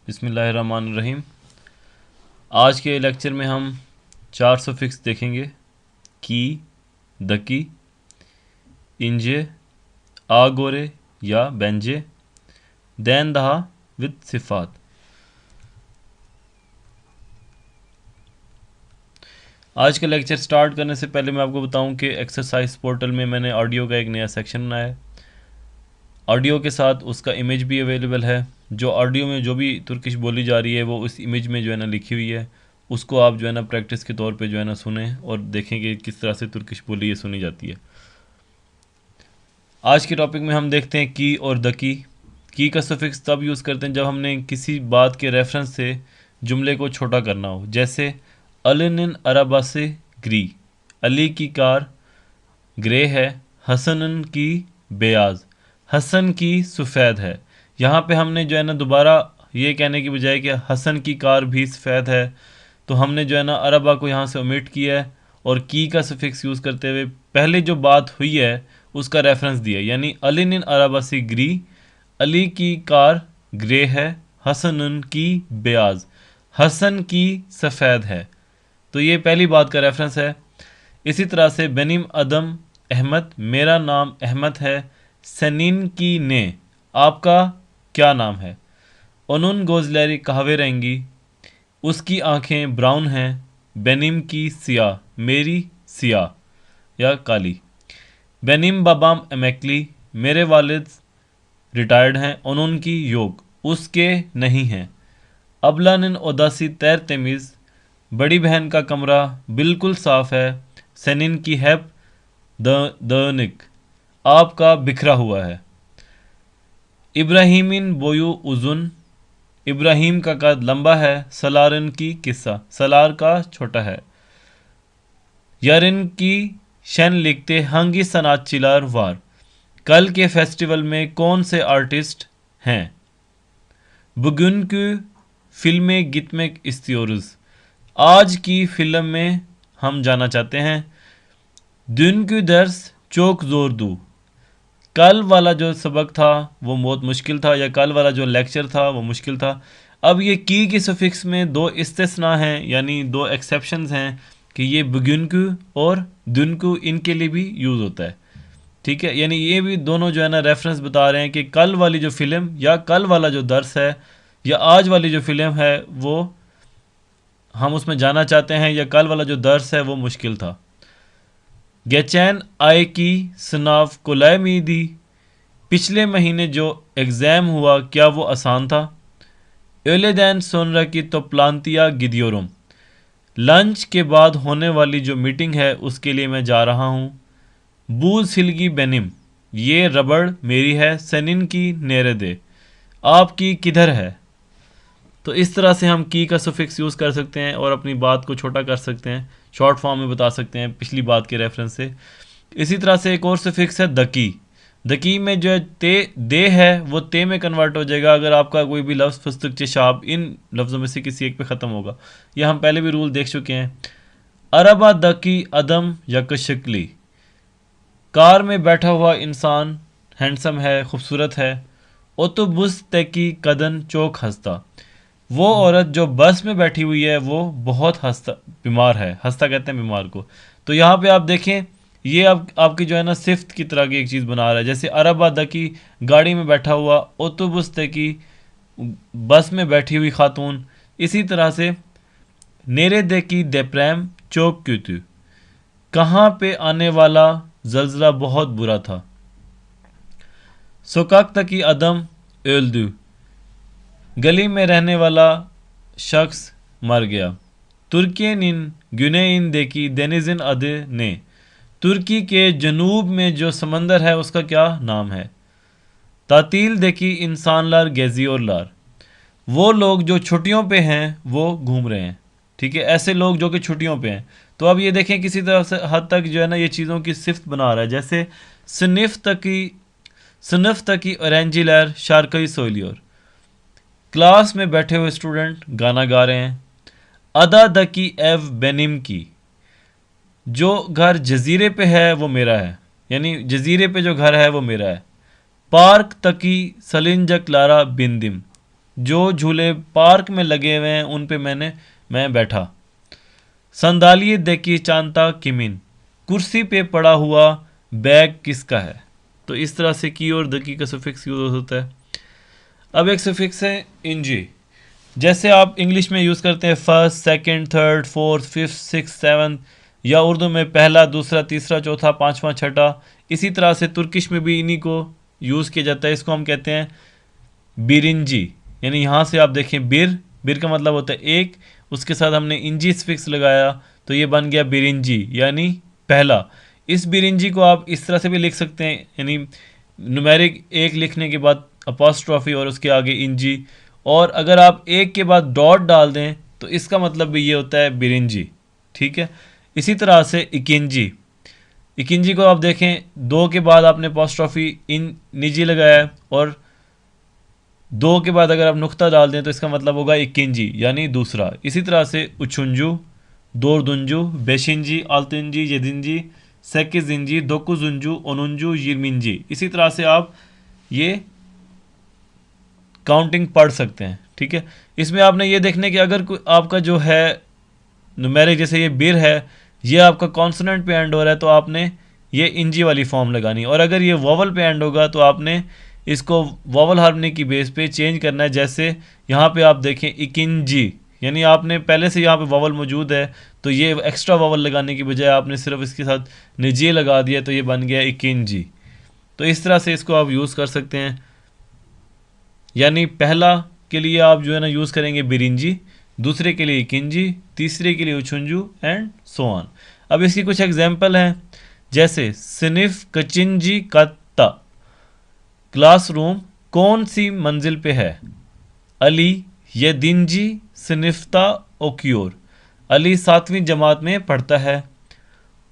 बिस्मिल्लाहिर्रहमानिर्रहीम। आज के लेक्चर में हम 4 सफिक्स देखेंगे। की, दकी, इंजे, आगोरे या बेंजे, दैन दहा विद सिफात। आज का लेक्चर स्टार्ट करने से पहले मैं आपको बताऊं कि एक्सरसाइज पोर्टल में मैंने ऑडियो का एक नया सेक्शन बनाया है। ऑडियो के साथ उसका इमेज भी अवेलेबल है। जो ऑडियो में जो भी तुर्किश बोली जा रही है वो उस इमेज में जो है ना लिखी हुई है, उसको आप जो है ना प्रैक्टिस के तौर पे जो है ना सुने और देखें कि किस तरह से तुर्किश बोली ये सुनी जाती है। आज के टॉपिक में हम देखते हैं की और द की का सफिक्स तब यूज़ करते हैं जब हमने किसी बात के रेफरेंस से जुमले को छोटा करना हो। जैसे अलिन अरबासे ग्री, अली की कार ग्रे है, हसनन की बेयाज, हसन की सफ़ेद है। यहाँ पे हमने जो है ना दोबारा ये कहने की बजाय कि हसन की कार भी सफ़ेद है, तो हमने जो है ना अरबा को यहाँ से ओमिट किया है और की का सफिक्स यूज़ करते हुए पहले जो बात हुई है उसका रेफरेंस दिया। यानी अलिन अरबा से ग्री, अली की कार ग्रे है, हसन की बेयाज, हसन की सफ़ेद है। तो ये पहली बात का रेफरेंस है। इसी तरह से बेनिम अदम अहमद, मेरा नाम अहमद है, सनीन की ने, आपका क्या नाम है। ओनुन गोजलैरी कहवे रहेंगी, उसकी आंखें ब्राउन हैं, बेनिम की सियाह, मेरी सियाह या काली। बेनिम बाबाम एमेकली, मेरे वालिद रिटायर्ड हैं, ओनुन की योग, उसके नहीं हैं। अबलानिन ओदासी तैर तमीज़, बड़ी बहन का कमरा बिल्कुल साफ़ है, सनिन की हैप दनिक, आपका बिखरा हुआ है। इब्राहिमिन बोयू उजुन, इब्राहिम का कद लंबा है, सलारन की किस्सा, सलार का छोटा है। यारिन की शन लिखते हंगी सनात चिलार वार, कल के फेस्टिवल में कौन से आर्टिस्ट हैं। बुगुन की फिल्में गितमेक इस्तियोरस, आज की फिल्म में हम जाना चाहते हैं। दिन की दर्स चौक जोर दू, कल वाला जो सबक था वो बहुत मुश्किल था, या कल वाला जो लेक्चर था वो मुश्किल था। अब ये की सफिक्स में दो इस्तिस्ना हैं, यानी दो एक्सेप्शंस हैं कि ये बुगुनकू और दुनकू इनके लिए भी यूज़ होता है। ठीक है, यानी ये भी दोनों जो है ना रेफरेंस बता रहे हैं कि कल वाली जो फ़िल्म या कल वाला जो दर्स है या आज वाली जो फ़िल्म है वो हम उसमें जाना चाहते हैं, या कल वाला जो दर्स है वो मुश्किल था। गेचैन आय की सनाव कोलाय मीदी, पिछले महीने जो एग्ज़ाम हुआ क्या वो आसान था। एलेदैन सोनरा की तो प्लांतिया गिदियोरम, लंच के बाद होने वाली जो मीटिंग है उसके लिए मैं जा रहा हूँ। बूज हिलगी बेनिम, ये रबड़ मेरी है, सनिन की नेरे दे, आपकी किधर है। तो इस तरह से हम की का सफिक्स यूज़ कर सकते हैं और अपनी बात को छोटा कर सकते हैं, शॉर्ट फॉर्म में बता सकते हैं पिछली बात के रेफरेंस से। इसी तरह से एक और सफिक्स है दकी। दकी में जो है ते दे है वो ते में कन्वर्ट हो जाएगा अगर आपका कोई भी लफ्ज़ फस्तक चशाब इन लफ्ज़ों में से किसी एक पे ख़त्म होगा। यह हम पहले भी रूल देख चुके हैं। अरबा दकी अदम यकशकली, कार में बैठा हुआ इंसान हैंडसम है, खूबसूरत है। ओतुबुस तकी कदन चौक हंसता, वो औरत जो बस में बैठी हुई है वो बहुत हंसता बीमार है, हंसता कहते हैं बीमार को। तो यहाँ पे आप देखें ये अब आपकी जो है ना सिफ्त की तरह की एक चीज़ बना रहा है। जैसे अरबा दकी गाड़ी में बैठा हुआ, ओतुबुस तकी बस में बैठी हुई खातून। इसी तरह से नेरे दकी देप्रेम चौक क्यूतु, कहाँ पे आने वाला जल्जला बहुत बुरा था। सोकाक तकी अदम एल्दू, गली में रहने वाला शख्स मर गया। तुर्कियन इन गुने इन देखी देनिजिन अदे ने, तुर्की के जनूब में जो समंदर है उसका क्या नाम है। तातील देखी इंसान लार गेजी और लार, वो लोग जो छुट्टियों पे हैं वो घूम रहे हैं। ठीक है, ऐसे लोग जो कि छुट्टियों पे हैं। तो अब ये देखें किसी तरह से हद तक जो है ना ये चीज़ों की सिफ्त बना रहा है। जैसे सनफ तकी ऑरेंजी लहर शारकई सोलियोर, क्लास में बैठे हुए स्टूडेंट गाना गा रहे हैं। अदा दकी एव बेनिम की, जो घर जजीरे पे है वो मेरा है, यानी जजीरे पे जो घर है वो मेरा है। पार्क तकी सलिंजक लारा बिंदिम, जो झूले पार्क में लगे हुए हैं उन पे मैं बैठा। संदालिये देखी चांता किमिन, कुर्सी पे पड़ा हुआ बैग किसका है। तो इस तरह से की और द की का सफिक्स यूज होता है। अब एक सफिक्स है इंजी, जैसे आप इंग्लिश में यूज़ करते हैं first, second, third, fourth, fifth, six, seventh, या उर्दू में पहला, दूसरा, तीसरा, चौथा, पांचवा, छठा, इसी तरह से तुर्किश में भी इन्हीं को यूज़ किया जाता है। इसको हम कहते हैं बिरिंजी। यानी यहाँ से आप देखें बिर, बिर का मतलब होता है एक, उसके साथ हमने इंजी सफिक्स लगाया तो ये बन गया बिरिंजी यानी पहला। इस बिरिंजी को आप इस तरह से भी लिख सकते हैं, यानी न्यूमेरिक एक लिखने के बाद अपॉस्ट्रॉफी और उसके आगे इंजी, और अगर आप एक के बाद डॉट डाल दें तो इसका मतलब भी ये होता है बिरिंजी। ठीक है, इसी तरह से इकिंजी, इकिंजी को आप देखें दो के बाद आपने अपॉस्ट्रॉफी इन निजी लगाया है, और दो के बाद अगर आप नुक्ता डाल दें तो इसका मतलब होगा इकिंजी यानी दूसरा। इसी तरह से उछुंजू, दोरदुंजू, बेशिंजी, आल्तिंजी, यदिंजी, सेकिजिंजी, दोकुजुंजू, ओनुंजू, यिरमिंजी। इसी तरह से आप ये काउंटिंग पढ़ सकते हैं। ठीक है, इसमें आपने ये देखने कि अगर कोई आपका जो है न्यूमेरिक, जैसे ये बिर है, ये आपका कॉन्सोनेंट पे एंड हो रहा है तो आपने ये इंजी वाली फॉर्म लगानी, और अगर ये वॉवल पे एंड होगा तो आपने इसको वॉवल हार्मनी की बेस पे चेंज करना है। जैसे यहाँ पे आप देखें इकिंजी, यानी आपने पहले से यहाँ पे वॉवल मौजूद है तो ये एक्स्ट्रा वॉवल लगाने की बजाय आपने सिर्फ इसके साथ निजी लगा दिया तो ये बन गया इकिंजी। तो इस तरह से इसको आप यूज़ कर सकते हैं। यानी पहला के लिए आप जो है ना यूज़ करेंगे बिरिंजी, दूसरे के लिए इकिंजी, तीसरे के लिए उछुंजू एंड सो ऑन। अब इसकी कुछ एग्जाम्पल हैं, जैसे सिनिफ कचिंजी कत्ता, क्लासरूम कौन सी मंजिल पे है। अली यदिंजी सिनिफ्ता ओक्योर, अली 7वीं जमात में पढ़ता है।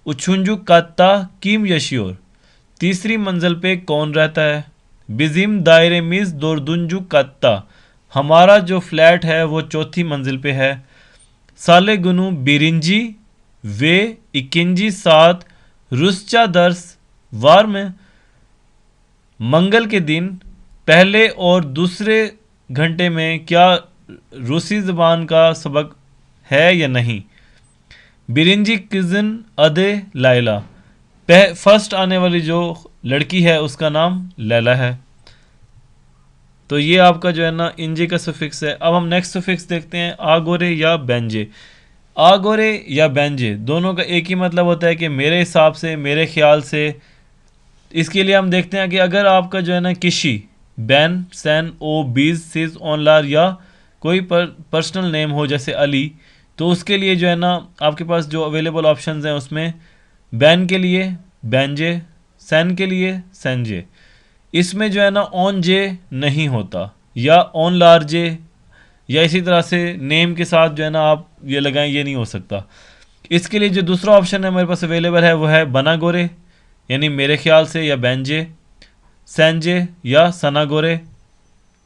उछुंजू कत्ता किम यशियोर, तीसरी मंजिल पे कौन रहता है। बिजिम दायरे मिस दोरदुंजू कत्ता, हमारा जो फ्लैट है वो चौथी मंजिल पे है। साले गुनु बिरिंजी वे इकिंजी साथ रुस्चा दर्स वार में, मंगल के दिन पहले और दूसरे घंटे में क्या रूसी ज़बान का सबक है या नहीं। बिरिंजी किजन अदे लाइला, फर्स्ट आने वाली जो लड़की है उसका नाम लैला है। तो ये आपका जो है ना इंजे का सफिक्स है। अब हम नेक्स्ट सफिक्स देखते हैं, आगोरे या बेंजे। आगोरे या बेंजे दोनों का एक ही मतलब होता है कि मेरे हिसाब से, मेरे ख्याल से। इसके लिए हम देखते हैं कि अगर आपका जो है ना किशी, बैन, सैन, ओ, बीज, सिज, ऑनलार या कोई पर्सनल नेम हो जैसे अली, तो उसके लिए जो है ना आपके पास जो अवेलेबल ऑप्शंस हैं उसमें बैन के लिए बेंजे, सैन के लिए सैनजे, इसमें जो है ना ऑन जे नहीं होता, या ऑन लार जे, या इसी तरह से नेम के साथ जो है ना आप ये लगाएं, ये नहीं हो सकता। इसके लिए जो दूसरा ऑप्शन है मेरे पास अवेलेबल है वो है बना गोरे, यानी मेरे ख्याल से, या बेंजे, सैनजे या सना गोरे।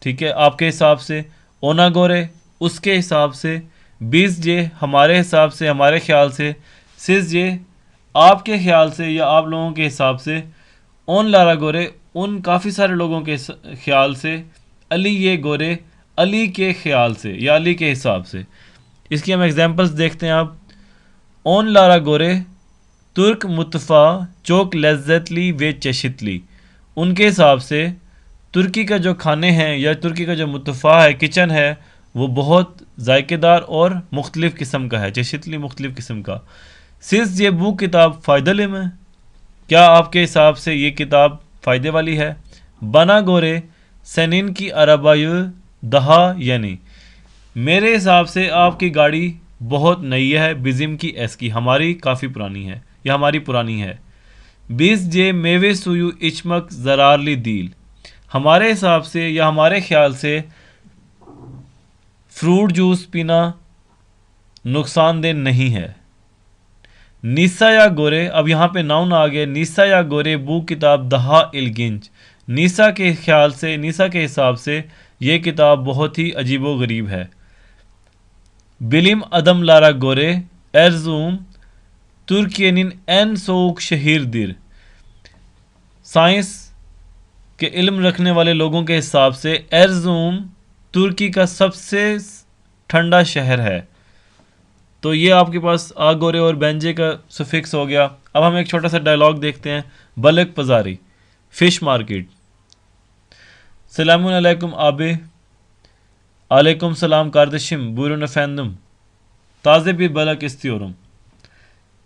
ठीक है, आपके हिसाब से। ओना गोरे उसके हिसाब से, बीस जे हमारे हिसाब से, हमारे ख्याल से, सिस जे आपके ख्याल से या आप लोगों के हिसाब से, ओन लारा गोरे उन काफ़ी सारे लोगों के ख्याल से, अली ये गोरे अली के ख्याल से या अली के हिसाब से। इसकी हम एग्जांपल्स देखते हैं। आप ओन लारा गोरे तुर्क मुतफ़ा चौक लज्जतली वे चशितली, उनके हिसाब से तुर्की का जो खाने हैं या तुर्की का जो मुतफ़ा है, किचन है, वो बहुत जायकेदार और मुख्तलिफ़ किस्म का है। चशितली मुख्तलिफ़ किस्म का। सिर्फ ये बुक किताब फ़ायदे में, क्या आपके हिसाब से ये किताब फ़ायदे वाली है। बना गोरे सनिन की अरबायु दहा, यानी मेरे हिसाब से आपकी गाड़ी बहुत नई है। बिजिम की एस की, हमारी काफ़ी पुरानी है या हमारी पुरानी है। बीस जे मेवे सुयु इचमक जरारली दील, हमारे हिसाब से या हमारे ख्याल से फ्रूट जूस पीना नुकसानदेह नहीं है। नीसा या गोरे, अब यहाँ पे नाउन आ गया। नीसा या गोरे बू किताब दहा इलगिंज, नीसा के ख्याल से, नीसा के हिसाब से ये किताब बहुत ही अजीबो गरीब है। बिलिम अदम लारा गोरे एरजूम तुर्कियनिन एन सोक शहीर दिर, साइंस के इल्म रखने वाले लोगों के हिसाब से एरजूम तुर्की का सबसे ठंडा शहर है। तो ये आपके पास आगोरे और बेंजे का सुफिक्स हो गया। अब हम एक छोटा सा डायलॉग देखते हैं। बलक पजारी, फिश मार्केट। सलामुन अलैकुम आबे, aleykum selam kardeşim, buyurun efendim. Taze bir balık istiyorum.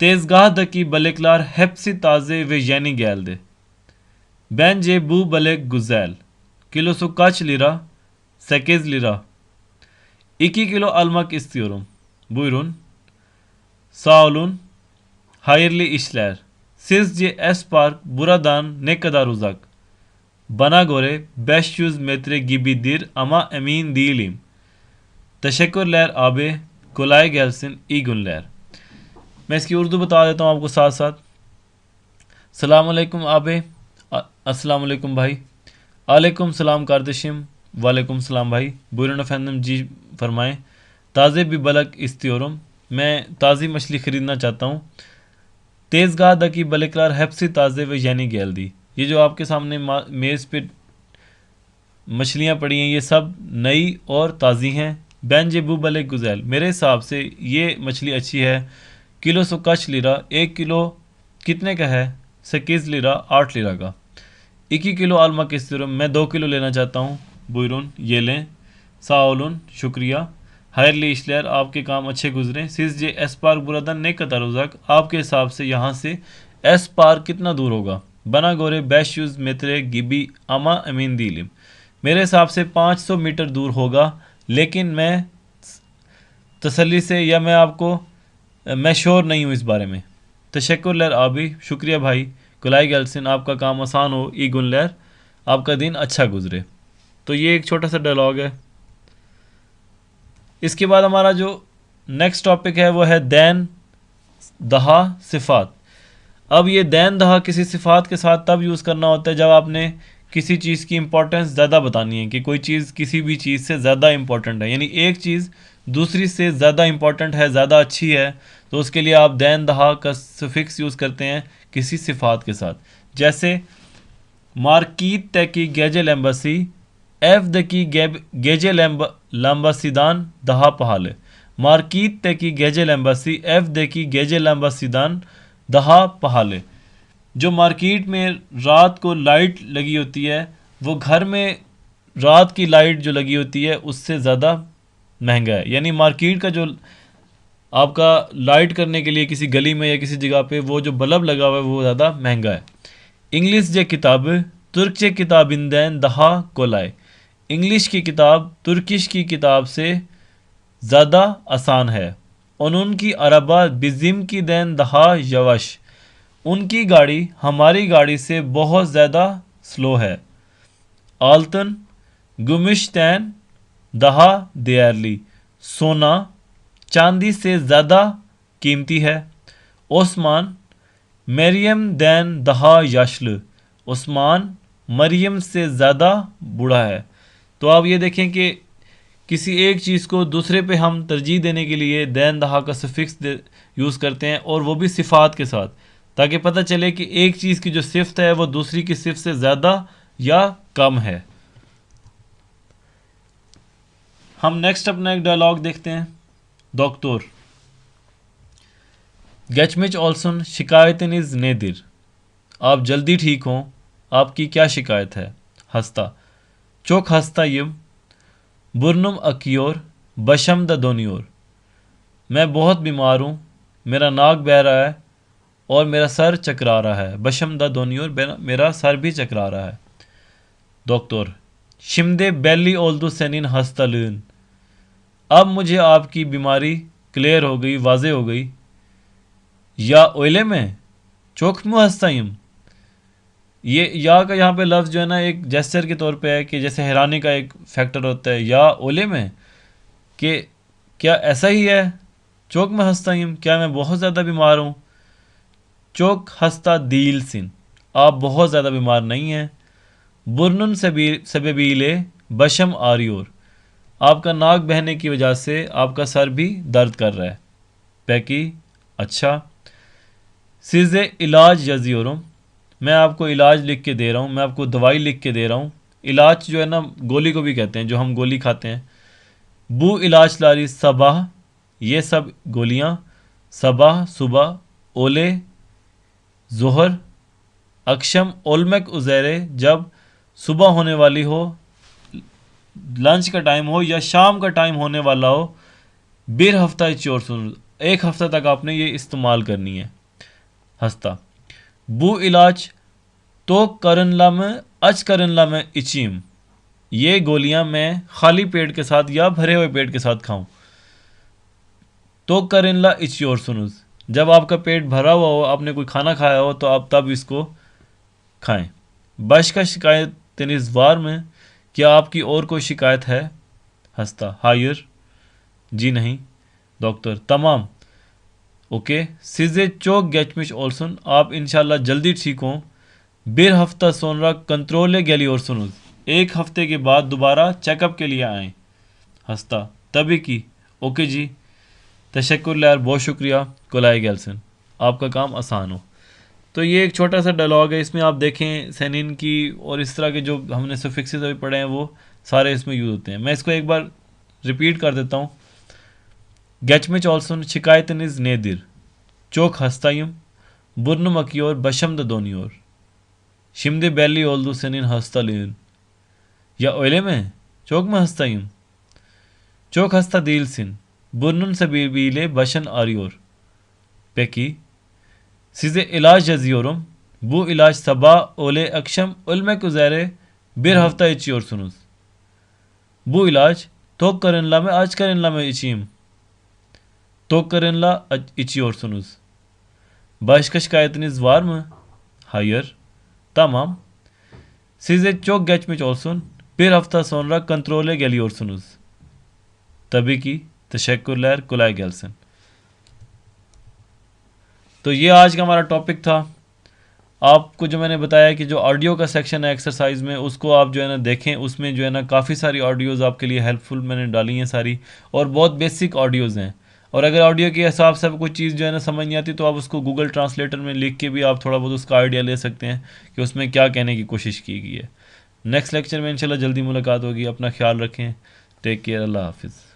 Tezgahdaki balıklar hepsi taze ve yeni geldi. Bence bu balık güzel. Kilosu kaç lira? 8 lira. 2 kilo almak istiyorum. Buyurun. Sağ olun. Hayırlı işler. Sizce Espark buradan ne kadar uzak? Bana göre 500 metre gibidir ama emin değilim. Teşekkürler abi. Kolay gelsin. İyi günler. मैं इसकी उर्दू बता देता हूँ आपको साथ साथ। सलाम अलैकुम आबे, अस्सलाम अलैकुम भाई। अलैकुम सलाम kardeşim, वालेकुम सलाम भाई। buyurun efendim जी फरमाएं। ताज़े भी बलक istiyorum, मैं ताज़ी मछली ख़रीदना चाहता हूँ। तेज़गाहदaki balıklar hepsi taze ve yeni geldi। ये जो आपके सामने मेज़ पे मछलियाँ पड़ी हैं ये सब नई और ताज़ी हैं। बेंजे बू बलक गुज़ैल, मेरे हिसाब से ये मछली अच्छी है। किलो सो कच लीरा, 1 किलो कितने का है? 8 लीरा, 8 लीरा का। 2 किलो आलमा किस्तिरम, मैं 2 किलो लेना चाहता हूँ। बुयरुन, ये लें। साओलुन, शुक्रिया। हायरली इशलेर, आपके काम अच्छे गुजरें। सिज जे एस पार्क बुरादन ने कतारुजक, आपके हिसाब से यहाँ से एस पार्क कितना दूर होगा? बना गोरे बैशूज मेत्रे गिबी अमा अमीन दीलिम, मेरे हिसाब से 500 मीटर दूर होगा, लेकिन मैं तसल्ली से या मैं श्योर नहीं हूँ इस बारे में। तशक्कुर लहर आबी, शुक्रिया भाई। कुलाई गलसिन, आपका काम आसान हो। ई गुन लहर, आपका दिन अच्छा गुजरे। तो ये एक छोटा सा डायलॉग है। इसके बाद हमारा जो नेक्स्ट टॉपिक है वो है दैन दहा सिफ़ात। अब ये दैन दहा किसी सिफ़ात के साथ तब यूज़ करना होता है जब आपने किसी चीज़ की इम्पोर्टेंस ज़्यादा बतानी है, कि कोई चीज़ किसी भी चीज़ से ज़्यादा इम्पोर्टेंट है, यानी एक चीज़ दूसरी से ज़्यादा इम्पोर्टेंट है, ज़्यादा अच्छी है, तो उसके लिए आप दैन दहा का सफिक्स यूज़ करते हैं किसी सिफ़ात के साथ। जैसे मार्कीट तकी गेजेल एम्बसी एफ दकी गेजेल लंबासीदान दहा पहाले। मार्कीट तकी गेजेल एम्बसी एफ दकी गेजेल लंबासीदान दहा पहाले। जो मार्केट में रात को लाइट लगी होती है वो घर में रात की लाइट जो लगी होती है उससे ज़्यादा महंगा है। यानी मार्केट का जो आपका लाइट करने के लिए किसी गली में या किसी जगह पे वो जो बल्ब लगा हुआ है वो ज़्यादा महंगा है। इंग्लिश जे किताब तुर्कचे किताबिंदैन दहा कोलाए, इंग्लिश की किताब तुर्किश की किताब से ज़्यादा आसान है। उन की अरबा बिजिम की दैन दहा यवश, उनकी गाड़ी हमारी गाड़ी से बहुत ज़्यादा स्लो है। आल्तन गुमिश्तैन दहा देयरली, सोना चांदी से ज़्यादा कीमती है। ओस्मान मरियम दैन दहा यशल, उस्मान मरियम से ज़्यादा बूढ़ा है। तो आप ये देखें कि किसी एक चीज़ को दूसरे पे हम तरजीह देने के लिए दैन दहा का सफिक्स यूज़ करते हैं, और वो भी सिफ़ात के साथ, ताकि पता चले कि एक चीज़ की जो सिफ़त है वो दूसरी की सिफ़त से ज़्यादा या कम है। हम नेक्स्ट अपना एक डायलॉग देखते हैं। डॉक्टर गेचमिच ऑल्सन शिकायतन इज़ नेदिर, आप जल्दी ठीक हों, आपकी क्या शिकायत है? हंसता चौक हंसता यम बुरनुम अकियोर बशम द दोनियोर, मैं बहुत बीमार हूँ, मेरा नाक बह रहा है और मेरा सर चकरा रहा है। बशम द दोनियोर, मेरा सर भी चकरा रहा है। डॉक्टर शिमदे बेली ओल्दू सेनिन हस्तलून, अब मुझे आपकी बीमारी क्लियर हो गई, वाजे हो गई। या ओले में चौक मुँह हंसताइम, ये या का यहाँ पे लफ्ज़ जो है ना एक जेस्चर के तौर पे है, कि जैसे हैरानी का एक फैक्टर होता है या ओले में, कि क्या ऐसा ही है? चौक में हंसताइम, क्या मैं बहुत ज़्यादा बीमार हूँ? चौक हंसता दील सिन, आप बहुत ज़्यादा बीमार नहीं हैं। बुरनुन सबीले बशम आरियोर, आपका नाक बहने की वजह से आपका सर भी दर्द कर रहा है। पैकी अच्छा। सीज़े इलाज यजियोरम, मैं आपको इलाज लिख के दे रहा हूँ, मैं आपको दवाई लिख के दे रहा हूँ। इलाज जो है ना गोली को भी कहते हैं, जो हम गोली खाते हैं। बू इलाज लारी सबाह, ये सब गोलियाँ। सबाह सुबह, ओले जोहर, अक्षम ओलमक उज़ैरे जब सुबह होने वाली हो, लंच का टाइम हो या शाम का टाइम होने वाला हो। बिर हफ्ता चोर सुन, एक हफ्ता तक आपने ये इस्तेमाल करनी है। हस्ता बू इलाज तो करनला में अच करनला में इचीम, ये गोलियां मैं खाली पेट के साथ या भरे हुए पेट के साथ खाऊं। तो करनला इचियोर सुनुज, जब आपका पेट भरा हुआ हो, आपने कोई खाना खाया हो, तो आप तब इसको खाएं। बश का शिकायत तनिज़वार में, क्या आपकी और कोई शिकायत है? हंसता हायर, जी नहीं। डॉक्टर तमाम, ओके। सीजे चोक गैचमिश ओलसन, आप इंशाल्लाह जल्दी ठीक हों। बिर हफ्ता सोनरा कंट्रोले गैली और सुनुज, एक हफ्ते के बाद दोबारा चेकअप के लिए आएँ। हंसता तभी की, ओके जी, तशक्कुर यार, बहुत शुक्रिया। कोलाई गैल्सन, आपका काम आसान हो। तो ये एक छोटा सा डायलॉग है, इसमें आप देखें सेनिन की और इस तरह के जो हमने सफिक्सेस अभी पढ़े हैं वो सारे इसमें यूज़ होते हैं। मैं इसको एक बार रिपीट कर देता हूँ। गैचमिच ऑल्सन शिकायतन इज़ नेदिर, चोक हस्तायुम, बुर्न मकियोर बशम द दोनियोर, शिमदे बैली ओल्दू सेनिन हस्ता लेन, या ओले में चोक में हस्तायुम, चोक हस्ता दील सिन, बुर्नुन सबीले बशन आरियोर, पेकी सीजे इलाज जजियोरम, bu ilaç sabah öğle akşam ölmek üzere bir hafta içiyorsunuz. Bu ilaç tok karınla mı aç karınla mı içeyim? Tok karınla içiyorsunuz. Başka şikayetiniz var mı? Hayır. Tamam. Size çok geçmiş olsun. Bir hafta sonra kontrole geliyorsunuz. Tabii ki. Teşekkürler. Kolay gelsin. तो ये आज का हमारा topic था। आपको जो मैंने बताया कि जो ऑडियो का सेक्शन है एक्सरसाइज में, उसको आप जो है ना देखें, उसमें जो है ना काफ़ी सारी ऑडियोज़ आपके लिए हेल्पफुल मैंने डाली हैं सारी, और बहुत बेसिक ऑडियोज़ हैं। और अगर ऑडियो के हिसाब से कोई चीज़ जो है ना समझ नहीं आती, तो आप उसको गूगल ट्रांसलेटर में लिख के भी आप थोड़ा बहुत उसका आइडिया ले सकते हैं कि उसमें क्या कहने की कोशिश की गई है। नेक्स्ट लेक्चर में इंशाल्लाह जल्दी मुलाकात होगी। अपना ख्याल रखें। Take care. अल्लाह हाफिज़।